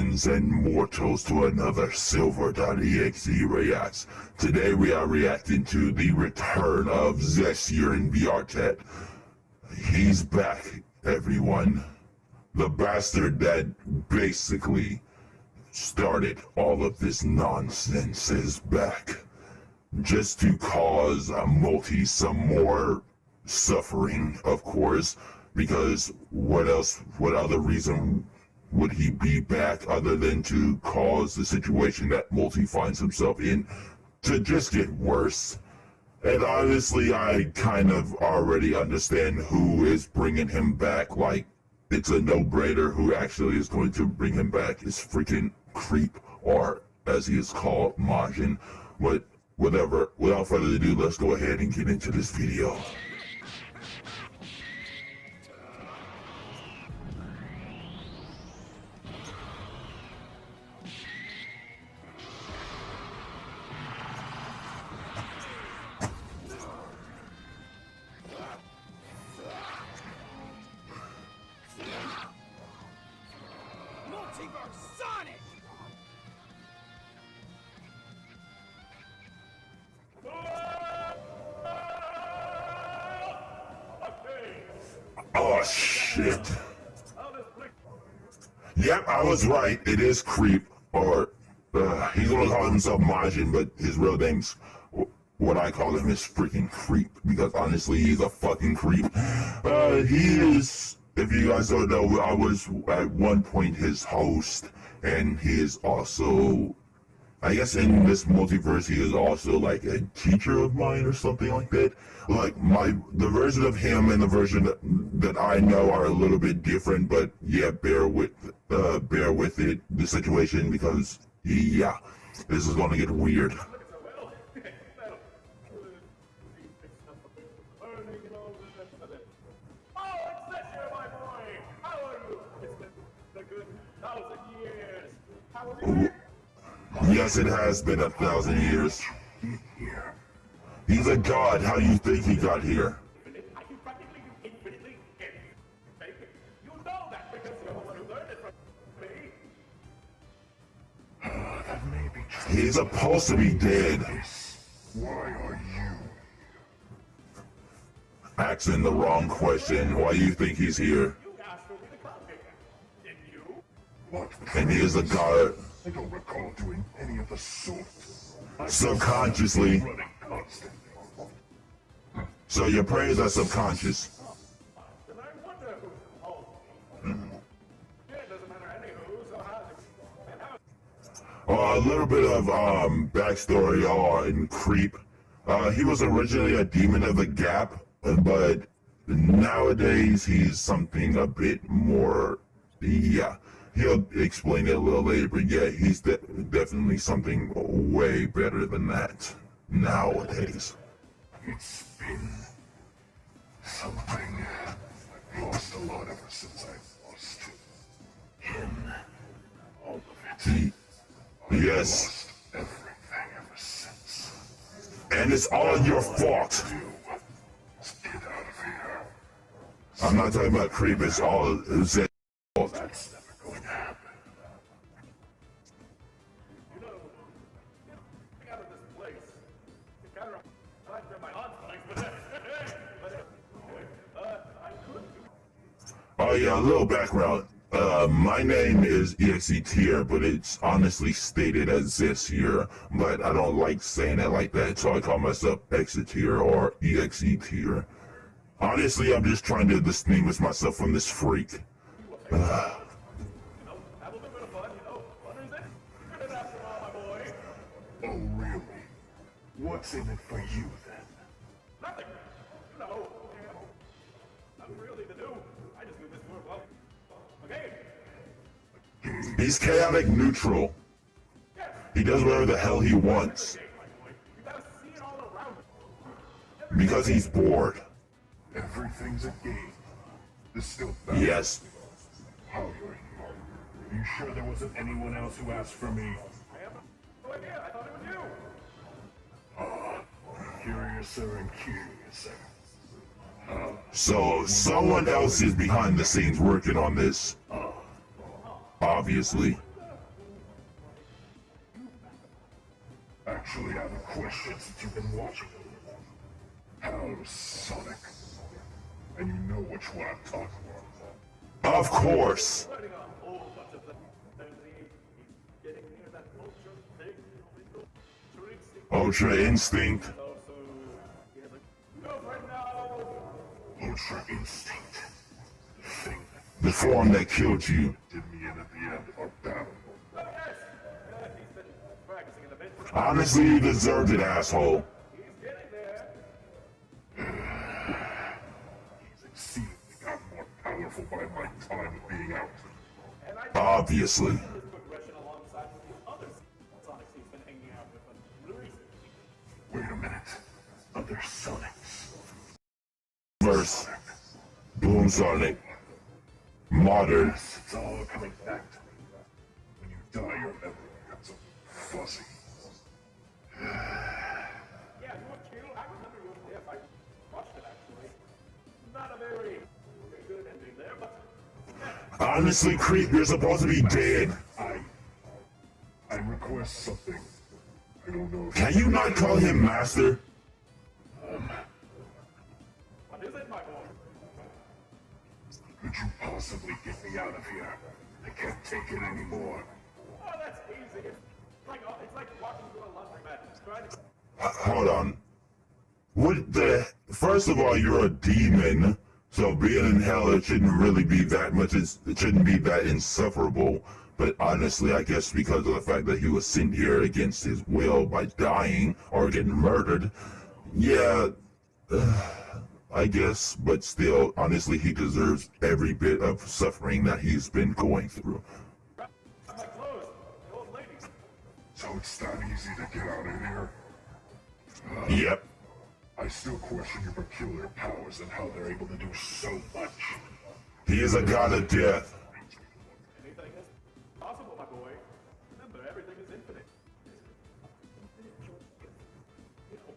Greetings and mortals to another Silver.Exe reacts. Today we are reacting to the return of Exetior in VRChat. He's back, everyone. The bastard that basically started all of this nonsense is back. Just to cause Multi some more suffering, of course, because what other reason would he be back other than to cause the situation that Multi finds himself in to just get worse? And honestly, I kind of already understand who is bringing him back. Like, it's a no-brainer who actually is going to bring him back is freaking Creep, or as he is called, Majin. But whatever, without further ado, let's go ahead and get into this video. Multiverse Sonic! Oh shit. Yep, I was right. It is Creep, or he's gonna call himself Majin, but his real name's, what I call him is freaking Creep, because honestly, he's a fucking creep. He is, if you guys don't know, I was at one point his host, and he is also, I guess in this multiverse, he is also like a teacher of mine or something like that. Like the version of him and the version that I know are a little bit different, but yeah, bear with it, the situation, because yeah, this is gonna get weird. Yes, it has been 1,000 years. He's a god. How do you think he got here? He's supposed to be dead. Why are you? Asking the wrong question. Why do you think he's here? What? And he is a god. I don't recall doing any of the sort. Subconsciously. Running constantly. So your prayers are subconscious. A little bit of backstory on Creep. He was originally a demon of the Gap, but nowadays he's something a bit more, yeah. He'll explain it a little later, but yeah, he's definitely something way better than that nowadays. It's been something. I've lost a lot ever since I lost him. All of it. Yes. Lost everything ever since. And it's all your fault. Let's get out of here. I'm not talking about Creep, it's all Zed's fault. That's never going to happen. You know, getting out of this place, it kind of reminds me of my aunt's place, I could do. Oh yeah, a little background. My name is Exetior, but it's honestly stated as Exetior, but I don't like saying it like that, so I call myself Exetior or Exetior. Honestly, I'm just trying to distinguish myself from this freak. Have a little bit of fun, fun is it? Good enough for all, my boy. Oh, really? What's in it for you, then? Nothing. I'm really the new. I just knew this word well. Okay. He's chaotic neutral. He does whatever the hell he wants. You gotta see it all around. Because he's bored. Everything's a game. There's still balance. Yes. How you're here? Are you sure there wasn't anyone else who asked for me? I have no idea. I thought it was you. Curiouser and curiouser. So, someone else is behind the scenes working on this. Obviously. Actually, I have a question since you've been watching. How's Sonic? And you know which one I'm talking about. Of course. Writing a whole bunch of things. He's getting near that ultra thing. Ultra Instinct. Also, he has a girlfriend now. Ultra Instinct. The thing The form that killed you. did me in at the end of our battle. Oh, yes. He's been practicing in the bed. Honestly, you deserved it, asshole. He's getting there. He's exceedingly gotten more powerful by my time of being out. And I Obviously. his progression alongside with the other Sonics he's been hanging out with recently. Wait a minute. Other Sonics. Verse. Boom Sonic. Modern. Yes, it's all coming back to me. When you die, your memory becomes fuzzy. Yeah, you were cute. I remember you were there. I watched it actually. Not a very good ending there, but Honestly, Creep, you're supposed to be dead. I request something. I don't know if Can you not call him Master? what is it, my boy? Could you possibly get me out of here? I can't take it anymore. Oh, that's easy. It's like walking through a laundromat. Trying to Hold on. What the? First of all, you're a demon, so being in hell it shouldn't really be that much. It shouldn't be that insufferable. But honestly, I guess because of the fact that he was sent here against his will by dying or getting murdered, yeah, I guess. But still, honestly, he deserves every bit of suffering that he's been going through. my clothes. The old lady. So it's that easy to get out of here? Yep. I still question your peculiar powers and how they're able to do so much. He is a god of death. Anything is possible, my boy. Remember, everything is infinite.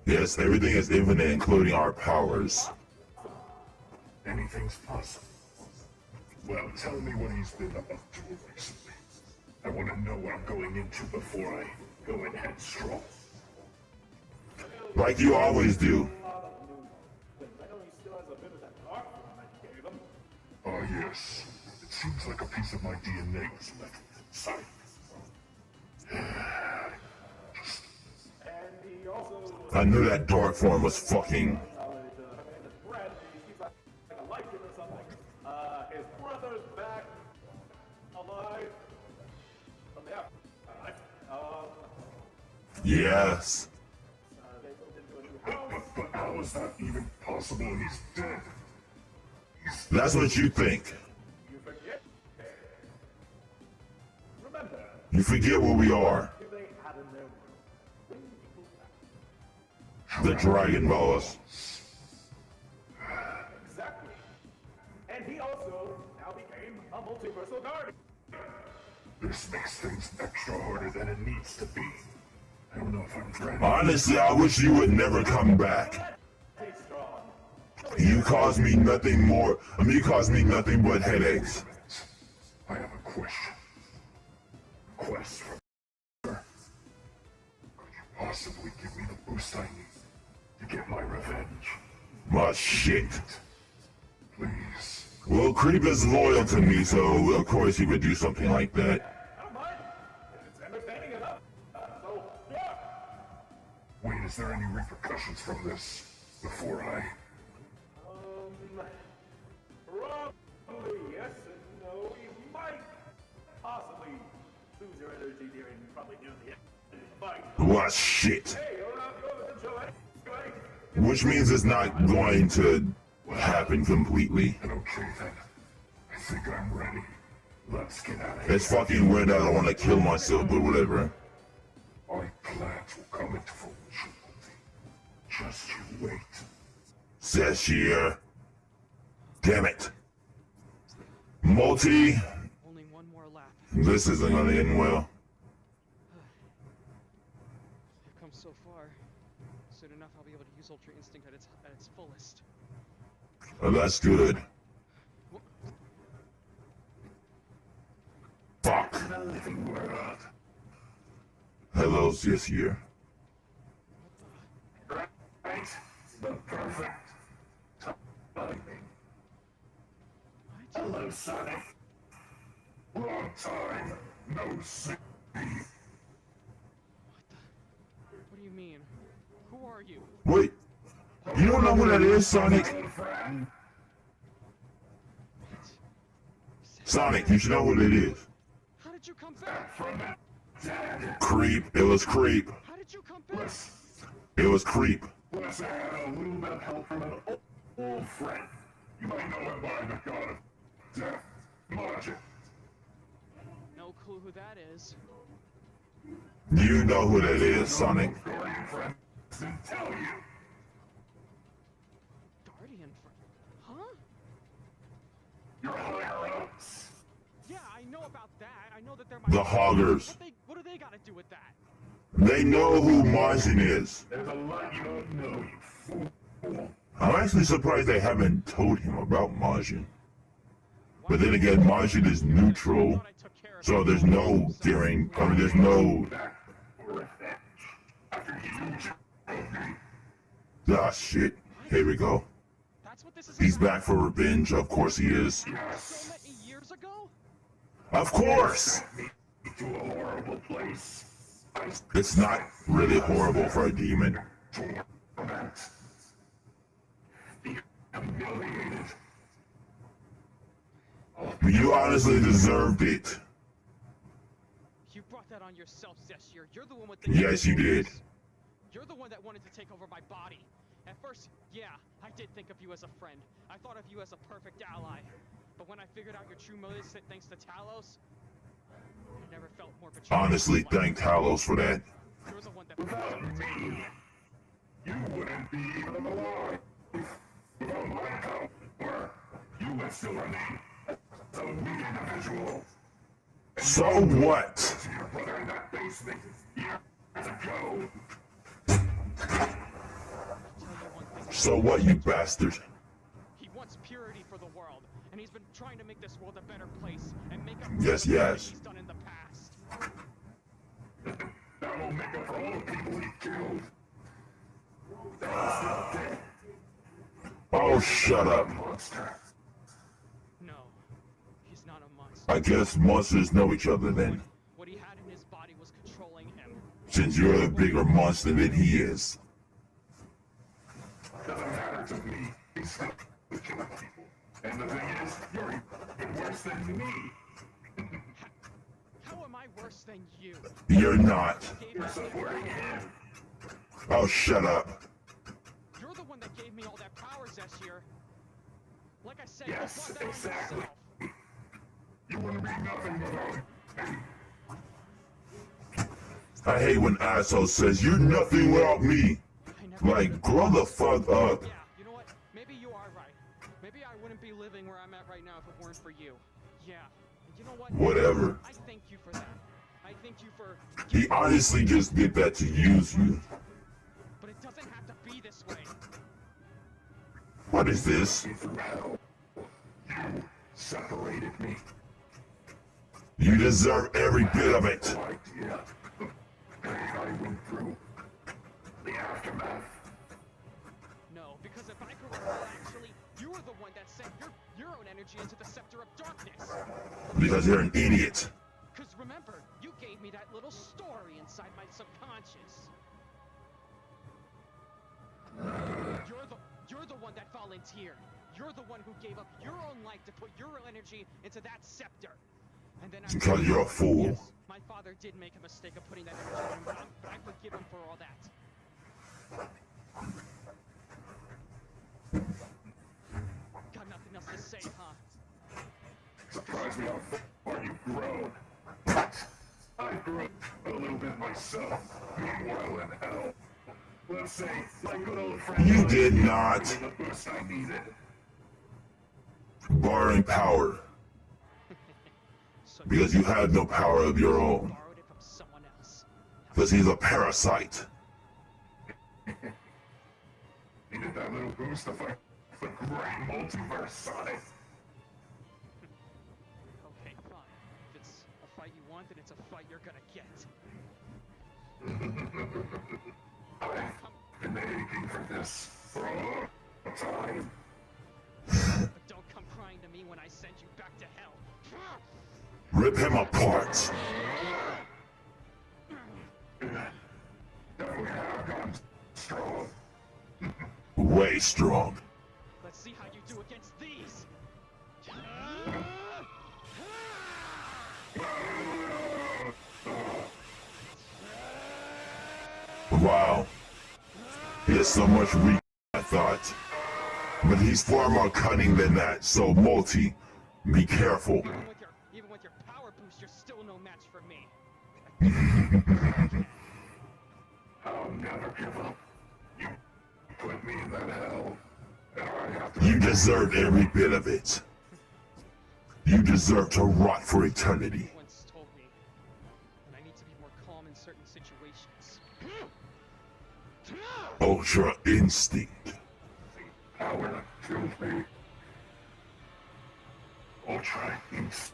Yes, everything is infinite, including our powers. Anything's possible. Well, tell me what he's been up to recently. I want to know what I'm going into before I go in headstrong. Like you always do. A lot of new things. I know he still has a bit of that dark one I gave him. Oh yes, it seems like a piece of my DNA was left inside. And he also I knew that dark form was fucking. his friend, he's like a lichen or something. His brother's back alive. From the afterlife. Yes. They moved into a new house. But how is that even possible? He's dead. That's what you think. You forget. Remember, You forget what we are. who they had in their world. Bring people back. The Dragon Balls. Exactly. And he also now became a multiversal guardian. This makes things extra harder than it needs to be. I don't know if I'm ready. Honestly, I wish you would never come back. Stay strong. You caused me nothing more. You caused me nothing but headaches. I have a question. Quest from her. Could you possibly give me the boost I need to get my revenge? My shit. Please. Well, Creep is loyal to me, so of course he would do something like that. I don't mind. It's entertaining enough. So, yeah. Wait, is there any repercussions from this before I... Probably yes and no. You might possibly lose your energy during probably near the end of the fight. What shit? Hey, you're not going to enjoy anyway. Which means it's not going to happen completely. Okay then. I think I'm ready. Let's get out of here. It's fucking weird that I want to kill myself, but whatever. My plans will come into fruition. Just you wait. Says here. Damn it. Multi. Only one more lap. This isn't gonna end well. I've come so far. Soon enough, I'll be able to use Ultra Instinct at its fullest. Well, that's good. Fuck. Hello, Sis here. Hello, Sonic. Long time no see. What do you mean? Who are you? Wait, you don't know who that is, Sonic? Old friend. Sonic, you should know who that is. How did you come back? From the dead. Creep. It was Creep. How did you come back? It was Creep. Plus, I had a little bit of help from an old friend. You might know him by the god of death, Margin. No clue who that is. You know who that is, Sonic. Guardian friend didn't tell you. Guardian Huh? Your higher ups. Yeah, I know about that. I know that they're The Hoggers. What do they got to do with that? They know who Margin is. There's a lot you don't know, you fool. I'm actually surprised they haven't told him about Margin. But then again, Margin is neutral, so there's no daring. I mean, there's no. Ah, shit. Here we go. That's what this is He's about? back for revenge. Of course he is. So many years ago? Of course! To a horrible place. It's not really horrible for a demon. Torment. Be humiliated. You honestly deserved it. You brought that on yourself, Exetior. You're the one with the Yes, you did. You're the one that wanted to take over my body. At first, yeah, I did think of you as a friend. I thought of you as a perfect ally. But when I figured out your true motives thanks to Talos, I never felt more betrayed. Honestly, thank Talos for that. You're the one that Without me, you wouldn't be even alive. Without my power, you would still remain a weak individual. So what? To your brother in that basement years ago. So what, you bastard? He wants purity for the world, and he's been trying to make this world a better place and make up Yes, for the yes. he's done in the past. That will make up for all the people he killed. That's not dead. Oh, shut up. Monster. No, he's not a monster. I guess monsters know each other then, What he had in his body was controlling him. since you're a bigger monster than he is. Doesn't matter to me. He's still killing people. And the thing is, you're even worse than me. How am I worse than you? You're not. You're supporting him. Oh, shut up. You're the one that gave me all that power, Exetior. Like I said, Yes, you brought that exactly. on yourself. You wouldn't be nothing without me. I hate when asshole says, you're nothing without me. I never Like, grow the fuck up. Yeah, you know what? Maybe you are right. Maybe I wouldn't be living where I'm at right now if it weren't for you. Yeah. And you know what? Whatever. I thank you for that. I thank you for... He honestly just did that to use you. But it doesn't have to be this way. What is this? Through hell. You separated me. You deserve every bit of it. No idea. The pain I went through. The aftermath. No, because if I could recall, actually, you were the one that sent your own energy into the Scepter of Darkness. Because you're an idiot. Because remember, you gave me that little story inside my subconscious. You're the one that volunteered. You're the one who gave up your own life to put your energy into that scepter. And then Because you're a fool. Yes, my father did make a mistake of putting that energy in him, but I forgive him for all that. Got nothing else to say, huh? Surprised me how far you've grown. I've grown a little bit myself. Meanwhile in hell. Let's say, my good old friend... You did not. The boost I needed. Borrowing power. So Because you had no power of your own. borrowed it from someone else. Because he's a parasite. Needed that little boost to fight the great Multiverse Sonic. Okay, fine. If it's a fight you want, then it's a fight you're gonna get. I've been aching for this for a long time. But don't come crying to me me when I send you back to hell. Rip him apart. Strong. Way strong. Let's see how you do against these. Wow. He has so much weak, I thought. But he's far more cunning than that, so Multi, be careful. Even with your power boost, you're still no match for me. I'll never give up. You put me in that hell, and I have to... You deserve every bit of it. You deserve to rot for eternity. Once told me that I need to be more calm in certain situations. Ultra instinct. Power that killed me. Ultra instinct.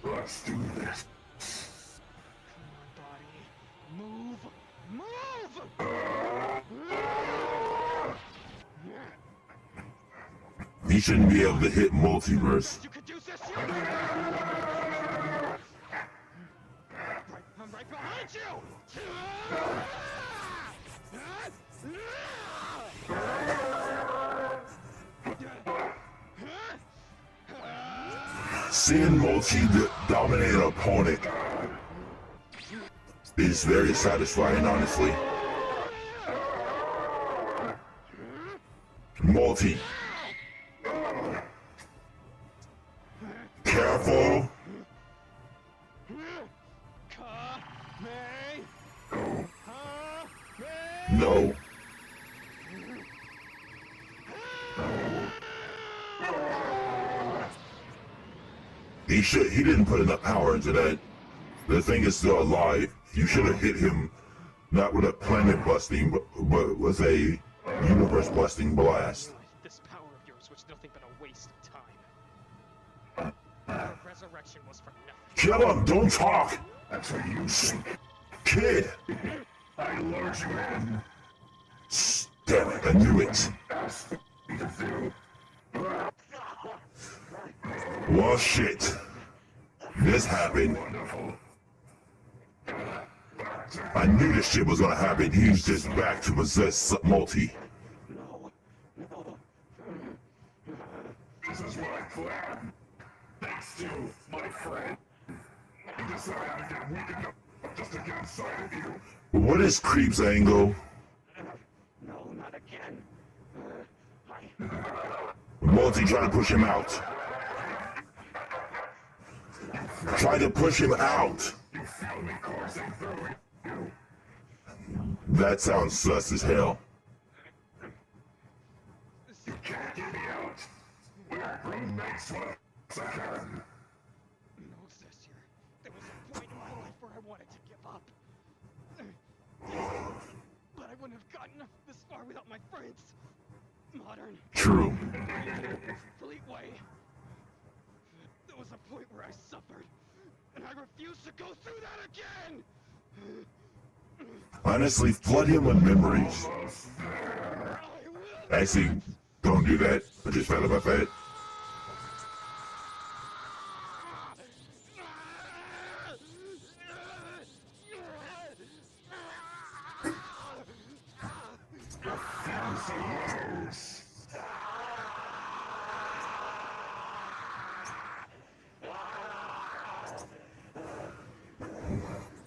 Let's do this. Come on, buddy. Move! Move! He shouldn't be able to hit Multiverse. You could do this! I'm right behind you! Seeing Multi dominate an opponent is very satisfying, honestly. Multi. Careful. No. He didn't put enough power into that. The thing is still alive. You should have hit him not with a planet busting, but with a universe busting blast. This power of yours was nothing but a waste of time. Your resurrection was for nothing. Kill him! Don't talk! That's what you think. Kid! I lured you in. Damn it, I knew it. Asked me to do. Well, shit. This happened. Wonderful. I knew this shit was gonna happen. He's just back to possess Multi. This is my plan. Thanks to my friend. I decided to get weak enough just to get inside of you. What is Creep's angle? No, not again. Multi trying to push him out. Try to push him out. You feel me coursing through you. That sounds sus as hell. You can't get me out. We're roommates once again. No, Exetior. There was a point in my life where I wanted to give up. But I wouldn't have gotten this far without my friends. Modern. True. Fleetway. There was a point where I suffered, and I refused to go through that again! Honestly, flood him with memories. I will. Actually, don't do that. I just thought about that.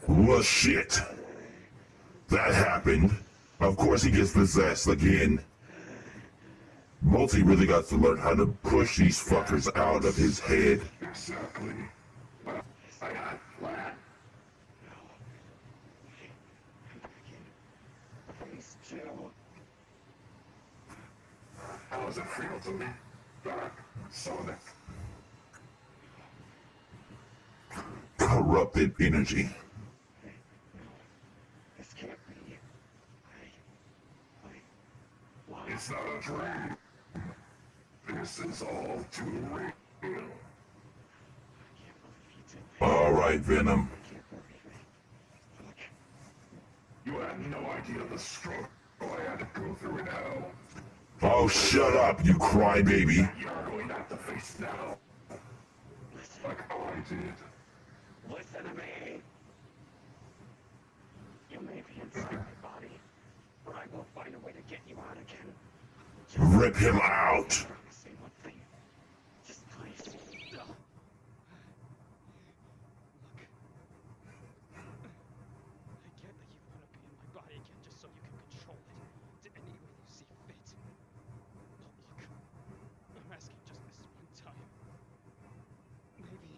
Well, shit. That happened. Of course he gets possessed again. Multi really got to learn how to push these fuckers out of his head. Exactly. I had a plan. Please chill. How does it feel to be back, Sonic? Corrupted energy. This can't be. Why? It's not a dream. This is all too real. I can't believe you did that. Alright, Venom. I can't believe it. idea of the struggle I had to go through in hell. Oh, shut up, you crybaby. You're going to have to face now. Like I did. Listen to me! You may be inside my body, but I will find a way to get you out again. Rip him out. Promise me one thing. Just please. Look. I get that you want to be in my body again just so you can control it to any way you see fit. But look, I'm asking just this one time. Maybe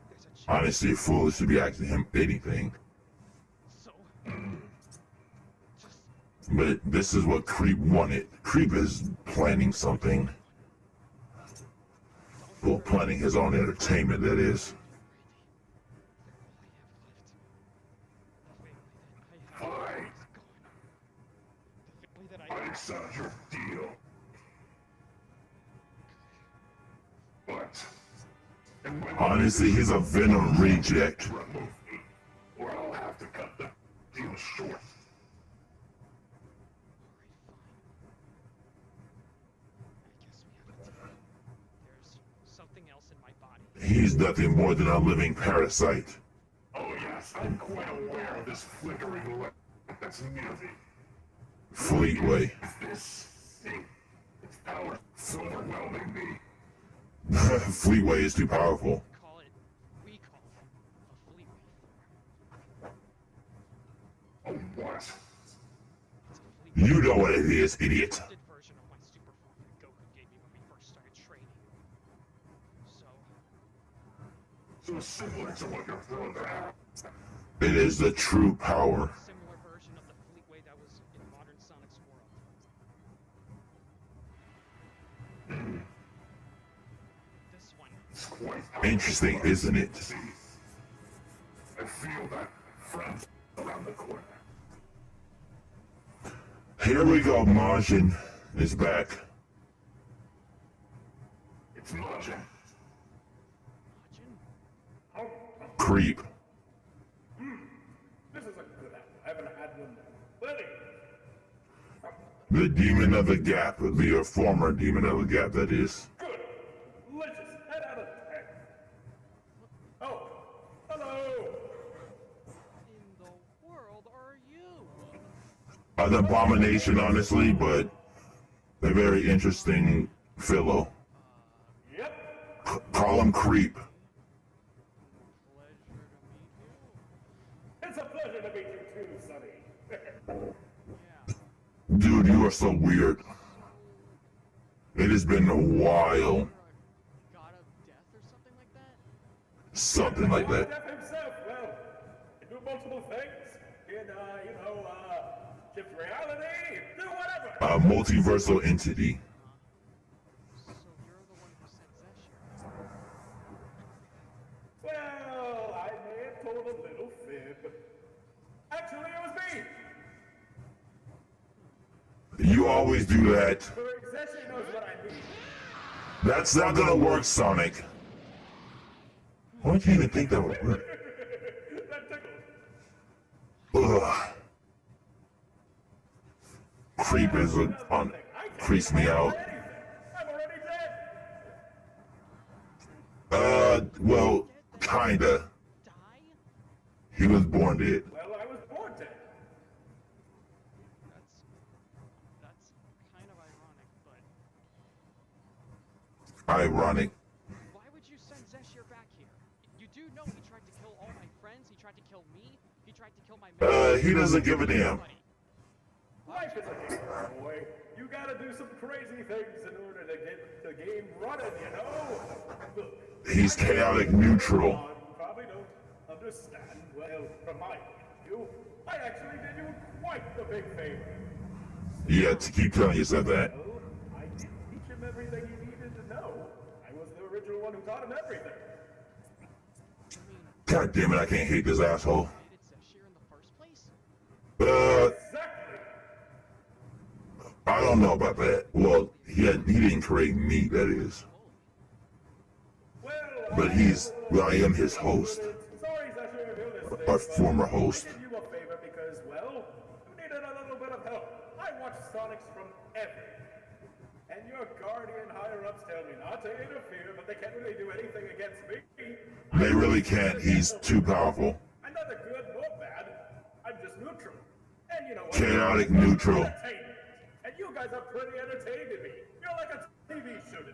there's a chance. Honestly, foolish to be asking him anything. So, just But this is what Creep wanted. Creep is planning something. Well, planning his own entertainment, that is. Fine. I accept your deal. But... and when Honestly, he's a Venom reject. remove me, or I'll have to cut the deal short. There's something else in my body. He's nothing more than a living parasite. Oh yes, I'm quite aware of this flickering light that's near me. Fleetway. This thing, its power is overwhelming me. Fleetway is too powerful. We call it a fleetway form. Oh what? It's a fleetway You know what it is, idiot. version of my super form that Goku gave me when we first started training. So, So similar to what your brother had. It is the true power. similar version of the fleetway that was in modern Sonic's world. This one. It's quite Interesting, isn't it? See, I feel that friend around the corner. Here we go, Majin is back. It's Majin. Majin? Creep. This is a good apple. I haven't had one plenty. The demon of the gap. The former demon of the gap, that is. Good. Delicious. 10 out of 10. Oh, hello. In the world are you? An abomination, honestly, but a very interesting fellow. Yep. Call him Creep. Pleasure to meet you. It's a pleasure to meet you too, Sonny. Yeah. Dude, you are so weird. It has been a while. God of death or something like that? Something like that. Death himself. Well, I do multiple things. Shift reality. Do whatever. A multiversal entity. So you're the one who sent Zeshir. Well, I may have told a little fib. Actually, it was me. You always do that. Exetior knows what I mean. That's not gonna work, Sonic. Why do you even think that would work? That tickled. Ugh. Creep is on. Creeps me out. I'm already dead. Well, kinda. Die? He was born dead. Well, I was born dead. That's kind of ironic, but Ironic. why would you send Zeshir back here? You do know he tried to kill all my friends, he tried to kill me, he tried to kill my He doesn't give a damn. buddy. Life is a game, boy. You gotta do some crazy things in order to get the game running, you know? Look, He's chaotic neutral. you probably don't understand. Well, from my point of view, I actually did you quite a big favor. Yeah, to keep telling yourself that. Well, I didn't teach him everything he needed to know. I was the original one who taught him everything. God damn it, I can't hate this asshole. Created Zeshir in the first place? Exactly. I don't know about that. Well, he didn't create me, that is. Well, But I am his host. sorry, Zeshir, if you're listening, Our but former host. I did you a favor because, well, you needed a little me not to interfere, but they can't really do anything against me. They really can't. He's too powerful. I'm neither good nor bad. I'm just neutral. And you know what? Chaotic neutral. Entertainment. And you guys are pretty entertaining to me. You're like a TV show to me.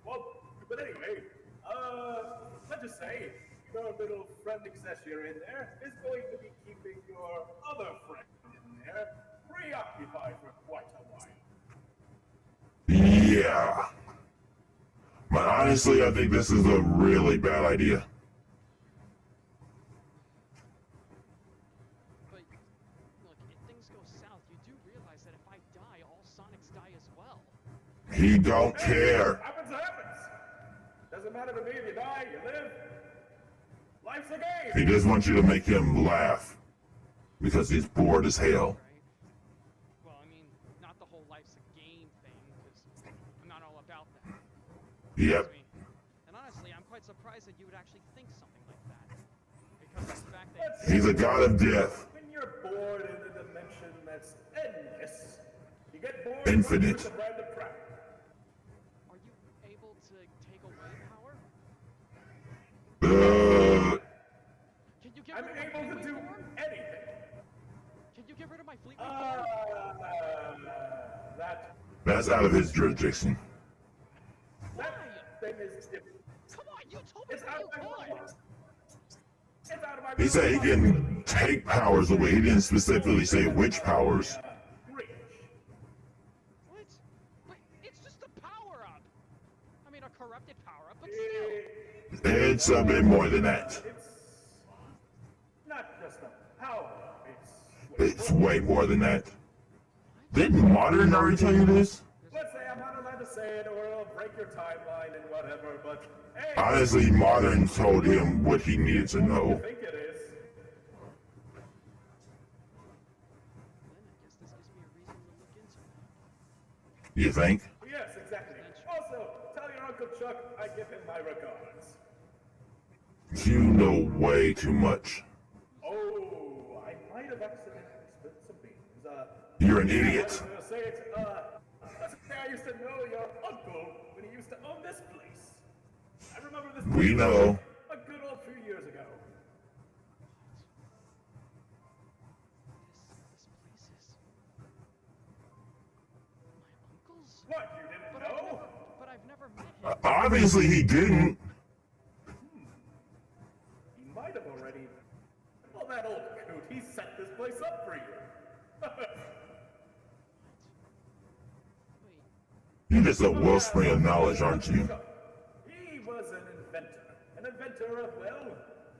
Well, but anyway, let's just say your little friend Exetior in there is going to be keeping your other friend in there preoccupied for quite a while. Yeah. But honestly, I think this is a really bad idea. But look, if things go south, you do realize that if I die, all Sonics die as well. He don't care. Happens. Doesn't matter to me if you die, you live. Life's a game. He just wants you to make him laugh. Because he's bored as hell. Right? Well, I mean, not the whole life's a game thing, because I'm not all about that. Yep. And honestly, I'm quite surprised that you would actually think something like that. Because of the fact that He's a god of death. When you're bored in a dimension that's endless, you get bored Infinite. with random crap. are you able to take away power? Can you get I'm rid of my able to fleetwing do form? anything. Can you get rid of my fleetwing form? That's out of his jurisdiction. Why? Thing is different. Come on, you told me It's that out you of my could. It's out of my He said he can take powers away. He didn't specifically say which powers. reach. What? But it's just a power-up. I mean, a corrupted power-up, but still. It's a bit more than that. It's not just a power. It's way more than that. Didn't Modern already tell you this? Let's say I'm not allowed to say it, or it'll break your timeline and whatever. But hey, Honestly, Modern told him what he needed to I know. think it is. Then I guess this gives me a reason to look into it. You think? Yes, exactly. Also, tell your Uncle Chuck I give him my regards. You know way too much. Oh, I might have accidentally spilled some beans. You're an I idiot. was gonna say it. Let's say I used to know your uncle when he used to own this place. I remember this. We place know. a good old few years ago. This place is... my uncle's? What, you didn't But know? I've never met him. Obviously, he didn't. He might have already. Well, that old coot, he set this place up for you. Wait, You're just a wellspring of knowledge, aren't you? He was an inventor of, well,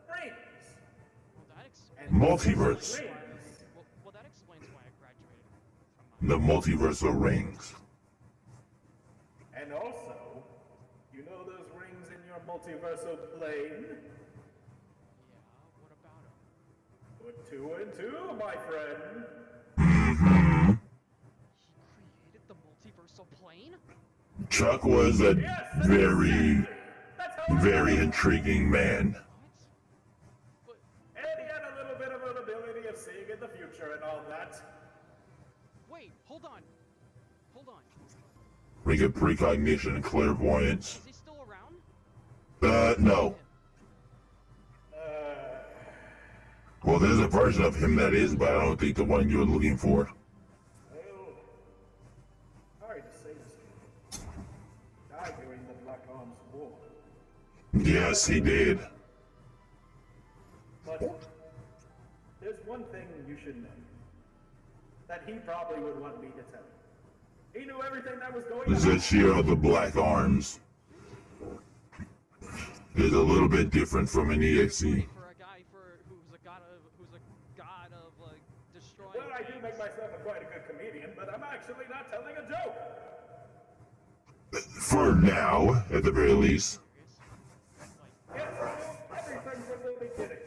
rings. well that explains... And Multiverse. rings. Well, that explains why I graduated from my... The multiverse of rings. And also, you know those rings in your multiversal plane? Yeah, what about him? Put two and two, my friend. He created the multiversal plane? Chuck was a very, That's how very intriguing man. What? But... And he had a little bit of an ability of seeing in the future and all that. wait, hold on. Hold on. We get precognition and clairvoyance. Is he still around? No. Well, there's a version of him that is, but I don't think the one you're looking for. Well, sorry to say this. Died during the Blackarms War. Yes, he did. But there's one thing you should know. That he probably would want me to tell you. He knew everything that was going on. Exetior of the Blackarms is a little bit different from an EXE. For a guy who's a god of like destroying. Well, I do make myself quite a good comedian, but I'm actually not telling a joke. For now, at the very least. Yes, everything from the beginning.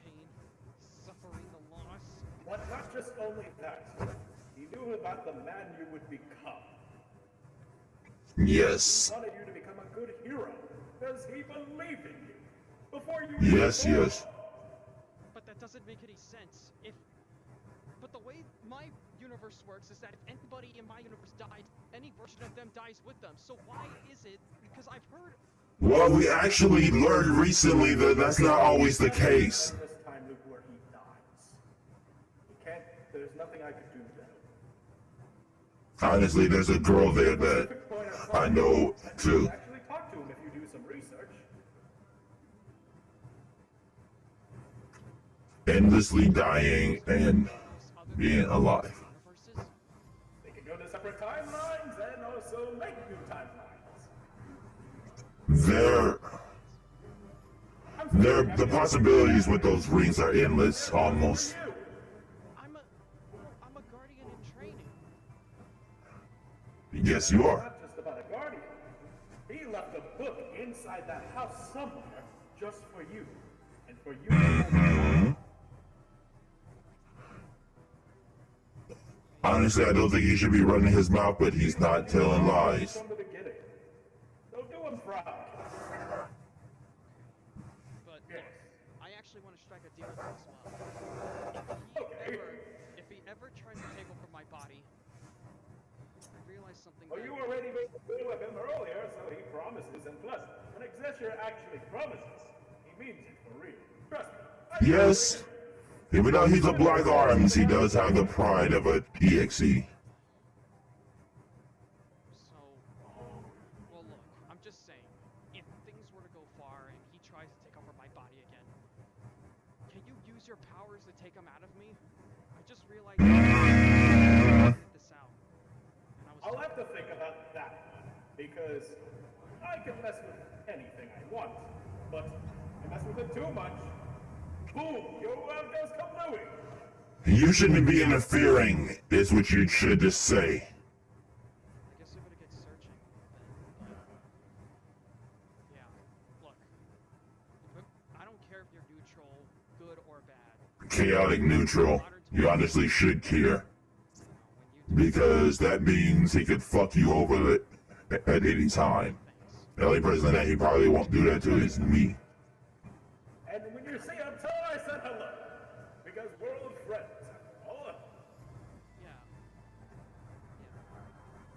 Pain, suffering, the loss. But not just only that. He knew about the man you would become. Yes. He wanted you to become a good hero, because he believed in you. Before you Yes, even yes. born. make any sense. But the way my universe works is that if anybody in my universe dies, any version of them dies with them. So why is it? Because I've heard. Well, we actually learned recently that that's not always the case. This time loop where he dies. You can't. There's nothing I could do to help. Honestly, there's a girl there that I know too. Actually, talk to him if you do some research. Endlessly dying and being alive. Universes? They can go to separate timelines and also make new timelines. The possibilities with those rings are endless, almost. I'm a guardian in training. Yes, you are. Not just about a guardian. He left a book inside that house somewhere just for you. And for you. Honestly, I don't think he should be running his mouth, but he's not telling lies. From the beginning. Don't do him proud. But look, I actually want to strike a deal with him as well. If he ever tries to take over my body, I realized something. Well, you already made a deal with him earlier, so he promises. And plus, when Exetior actually promises, he means it for real. Trust me. Yes. Even though he's a Blackarms, he does have the pride of a EXE. So, well look, I'm just saying, if things were to go far and he tries to take over my body again, can you use your powers to take him out of me? I just realized this out. And I'll have to think about that one, because I can mess with anything I want, but I mess with it too much. Boom! Your world goes kablooey! You shouldn't be interfering, is what you should just say. I guess I'm gonna get searching then, but yeah, look. I don't care if you're neutral, good or bad. Chaotic neutral. You honestly should care. Because that means he could fuck you over at any time. The only person that he probably won't do that to is me. And when you see him, tell him I said hello. Because we're old friends. Oh, Yeah.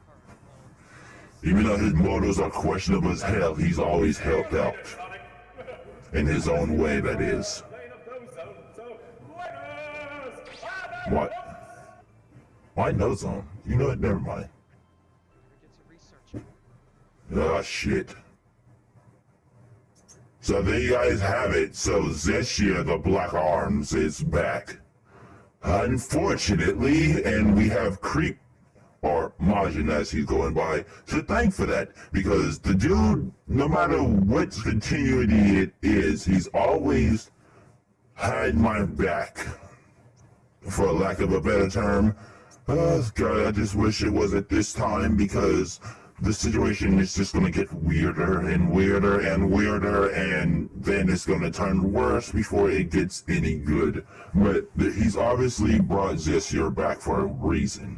Alright, well, Even though his motives are questionable as hell, he's always helped out. Sonic. In his own way, that is. Lane of those zones, so laters! What? Why no zone? You know what? Never mind. get to researching. Oh shit. So there you guys have it. So Exetior the Blackarms is back. Unfortunately, and we have Creep, or Majin as he's going by, to thank for that. Because the dude, no matter what continuity it is, he's always had my back. For lack of a better term. God, I just wish it wasn't this time, because the situation is just going to get weirder and weirder and weirder, and then it's going to turn worse before it gets any good. But he's obviously brought Exetior back for a reason.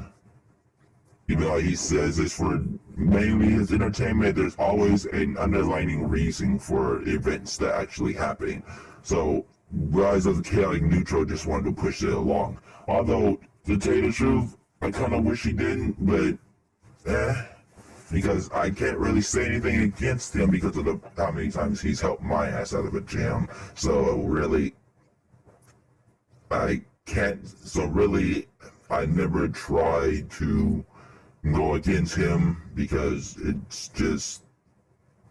Even though he says it's for mainly his entertainment, there's always an underlining reason for events that actually happen. So, Rise of the Chaotic Neutral just wanted to push it along. Although, to tell you the truth, I kind of wish he didn't, but because I can't really say anything against him because of how many times he's helped my ass out of a jam. So really, I can't. So really, I never try to go against him because it's just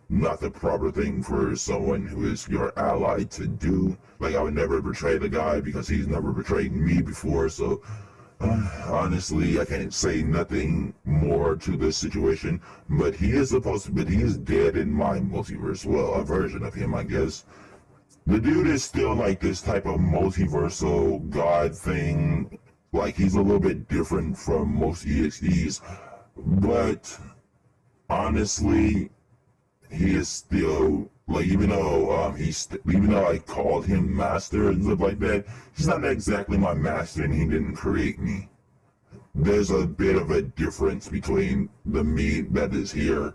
not the proper thing for someone who is your ally to do. Like, I would never betray the guy because he's never betrayed me before. So honestly, I can't say nothing more to this situation, but he is dead in my multiverse. Well, a version of him, I guess. The dude is still like this type of multiversal god thing. Like, he's a little bit different from most EXEs, but honestly, he is still, like, even though I called him master and stuff like that, he's not exactly my master and he didn't create me. There's a bit of a difference between the me that is here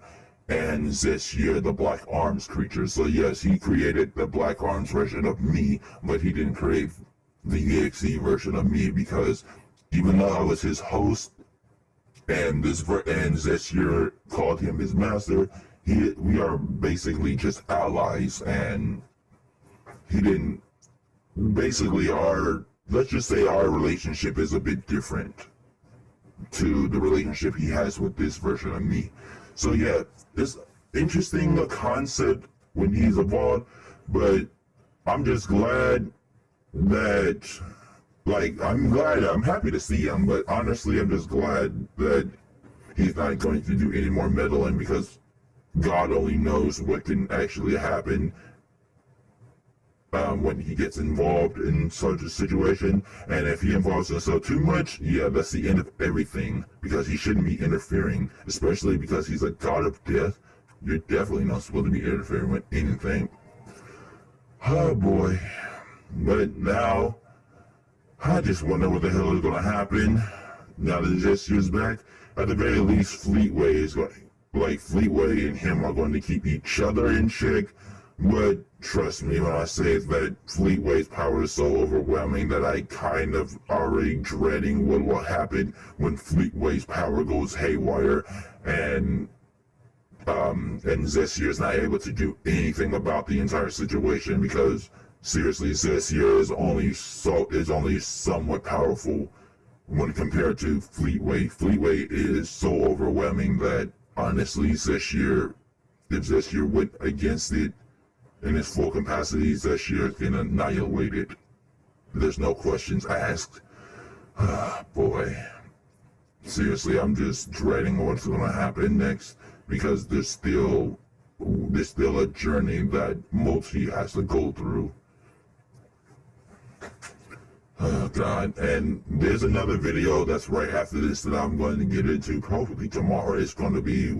and Exetior, the Blackarms creature. So yes, he created the Blackarms version of me, but he didn't create the EXE version of me, because even though I was his host and Exetior called him his master, we are basically just allies, and he didn't. Basically, let's just say our relationship is a bit different to the relationship he has with this version of me. So yeah, it's interesting, the concept when he's evolved, but I'm just glad that, I'm happy to see him, but honestly, I'm just glad that he's not going to do any more meddling, because God only knows what can actually happen when he gets involved in such a situation. And if he involves himself too much, yeah, that's the end of everything, because he shouldn't be interfering, especially because he's a god of death. You're definitely not supposed to be interfering with anything. Oh boy. But now, I just wonder what the hell is going to happen now that Exetior's back. At the very least, Fleetway and him are going to keep each other in check. But trust me when I say that Fleetway's power is so overwhelming that I kind of already dreading what will happen when Fleetway's power goes haywire, and Exetior is not able to do anything about the entire situation, because seriously, Exetior is only somewhat powerful when compared to Fleetway. Fleetway is so overwhelming that honestly, if Exetior went against it in its full capacity, Exetior can annihilate it. There's no questions asked. Boy. Seriously, I'm just dreading what's going to happen next, because there's still a journey that Multi has to go through. Oh God, and there's another video that's right after this that I'm going to get into probably tomorrow. It's going to be,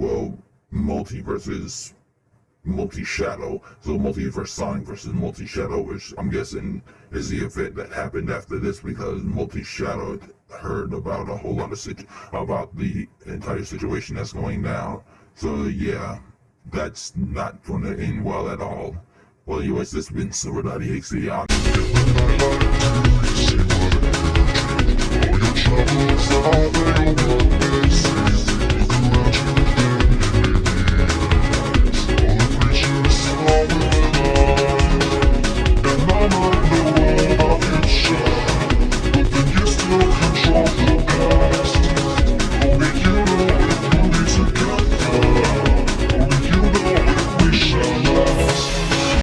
Multi versus Multi-Shadow. So Multiverse Sonic versus Multi-Shadow, which I'm guessing is the event that happened after this, because Multi-Shadow heard about a whole lot of about the entire situation that's going down. So yeah, that's not going to end well at all. Well, anyways, this has been Silver.Exe. All your troubles are over.